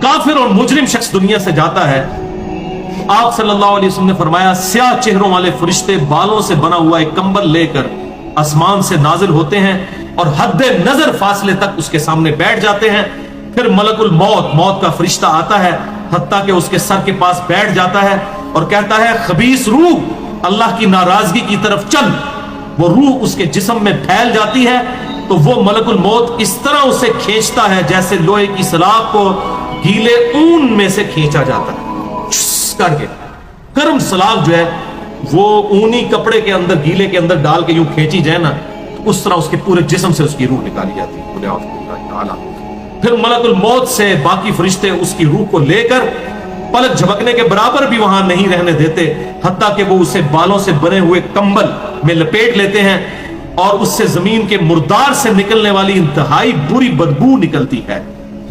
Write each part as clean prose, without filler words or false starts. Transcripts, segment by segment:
काफिर और मुजरिम शख्स दुनिया से जाता है, आप सल्लल्लाहु अलैहि वसल्लम ने फरमाया स्याह चेहरों वाले फरिश्ते बालों से बना हुआ एक कंबल लेकर आसमान से नाजिल होते हैं और हद नजर फासले तक उसके सामने बैठ जाते हैं। फिर मलकुल मौत का फरिश्ता आता है, हत्ता कि उसके सर के पास बैठ जाता है और कहता है खबीस रूह अल्लाह की नाराजगी की तरफ चल। वो रूह उसके जिस्म में फैल जाती है तो वो मलकुल मौत इस तरह उसे खींचता है जैसे लोहे की सलाख को गीले ऊन में से खींचा जाता है करके। गर्म सलाख जो है वो ऊनी कपड़े के अंदर गीले के अंदर डाल के यूं खींची जाए ना तो उस तरह उसके पूरे जिस्म से उसकी रूह निकाली जाती है। फिर मलकुल मौत से बाकी फरिश्ते उसकी रूह को लेकर पलक झपकने के बराबर भी वहां नहीं रहने देते, हत्ता कि वो उसे बालों से बने हुए कंबल में लपेट लेते हैं और उससे जमीन के मुर्दार से निकलने वाली इंतहाई बुरी बदबू निकलती है।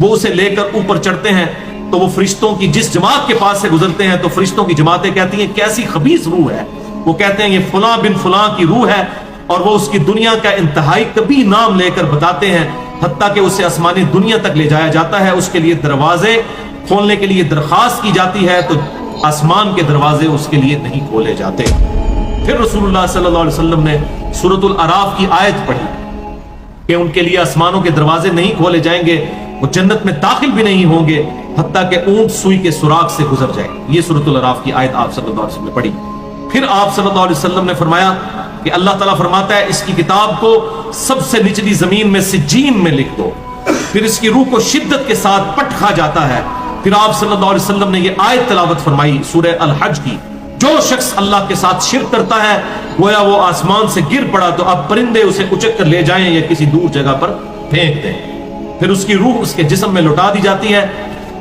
वो उसे लेकर ऊपर चढ़ते हैं तो वो फरिश्तों की जिस जमात के पास से गुजरते हैं तो फरिश्तों की जमातें कहती हैं कैसी खबीस रूह है। वो कहते हैं ये फलां बिन फलां की रूह है और वो उसकी दुनिया का इंतहाई कभी नाम लेकर बताते हैं, हत्ता कि उसे आसमानी दुनिया तक ले जाया जाता है। उसके लिए दरवाजे खोलने के लिए दरखास्त की जाती है तो आसमान के दरवाजे उसके लिए नहीं खोले जाते। फिर रसूलुल्लाह सल्लल्लाहु अलैहि वसल्लम ने सूरतुल अराफ की आयत पढ़ी कि उनके लिए आसमानों के दरवाजे नहीं खोले जाएंगे, वो जन्नत में दाखिल भी नहीं होंगे हत्ता कि ऊंट सुई के सुराग से गुजर जाए। ये सूरतुल अराफ की आयत आप सल्लल्लाहु अलैहि वसल्लम ने पढ़ी। फिर आप सल्लल्लाहु अलैहि वसल्लम ने फरमाया कि अल्लाह ताला फरमाता है इसकी किताब को सबसे निचली जमीन में सिज्जीन में लिख दो। फिर इसकी रूह को शिद्दत के साथ पट खा जाता है। फिर आप सल्लल्लाहु अलैहि वसल्लम ने ये आयत तिलावत फरमाई सूरह अल हज की, जो शख्स अल्लाह के साथ शिर्क करता है गोया वो आसमान से गिर पड़ा तो अब परिंदे उसे उचक कर ले जाएं या किसी दूर जगह पर फेंक दें। फिर उसकी रूह उसके जिस्म में लौटा दी जाती है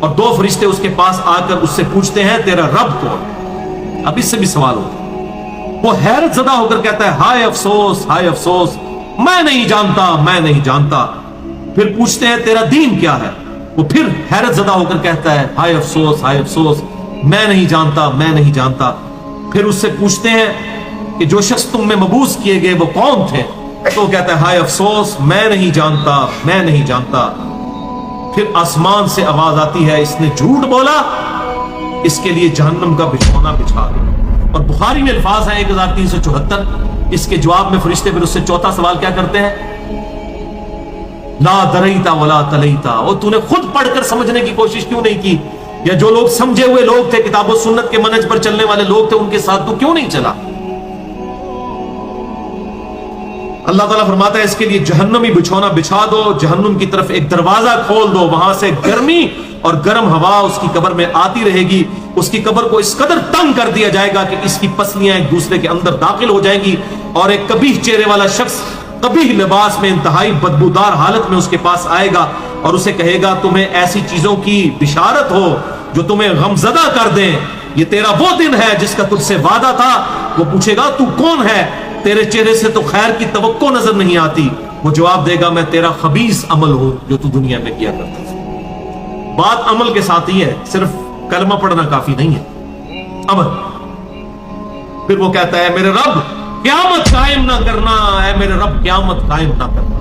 और दो फरिश्ते उसके पास आकर उससे पूछते हैं तेरा रब कौन। अब इससे भी सवाल होता है, वो हैरत ज़दा होकर कहता है हाय अफसोस मैं नहीं जानता मैं नहीं जानता। फिर पूछते हैं तेरा दीन क्या है, वो फिर हैरत ज़दा होकर कहता है हाय अफसोस मैं नहीं जानता मैं नहीं जानता। फिर उससे पूछते हैं कि जो शख्स तुम में मबूस किए गए वो कौन थे, तो कहता है हाय अफसोस मैं नहीं जानता मैं नहीं जानता। फिर आसमान से आवाज आती है इसने झूठ बोला, इसके लिए जहन्नम का बिछौना बिछा दो। और बुखारी में अल्फाज है 1374। इसके जवाब में फरिश्ते फिर उससे चौथा सवाल क्या करते हैं, ला दरईता वला तलईता, और तूने खुद पढ़कर समझने की कोशिश क्यों नहीं की, या जो लोग समझे हुए लोग थे किताब और सुन्नत के मनहज पर चलने वाले लोग थे उनके साथ तू क्यों नहीं चला। अल्लाह ताला फरमाता है इसके लिए जहन्नमी बिछौना बिछा दो, जहन्नुम की तरफ एक दरवाजा खोल दो, वहां से गर्मी और गर्म हवा उसकी कब्र में आती रहेगी। उसकी कब्र को इस कदर तंग कर दिया जाएगा कि इसकी पसलियां एक दूसरे के अंदर दाखिल हो जाएंगी और एक कबीह चेहरे वाला शख्स कबीह लिबास में इंतहाई बदबूदार हालत में उसके पास आएगा और उसे कहेगा तुम्हें ऐसी चीजों की बिशारत हो जो तुम्हें गमजदा कर दें, ये तेरा वो दिन है जिसका तुझसे वादा था। वो पूछेगा तू कौन है, तेरे चेहरे से तो खैर की तवक्को नजर नहीं आती। वो जवाब देगा मैं तेरा खबीस अमल हूं जो तू दुनिया में किया करता था। बात अमल के साथ ही है, सिर्फ कलमा पढ़ना काफी नहीं है, अमल। फिर वो कहता है मेरे रब क़यामत कायम ना करना है, मेरे रब क़यामत कायम ना करना।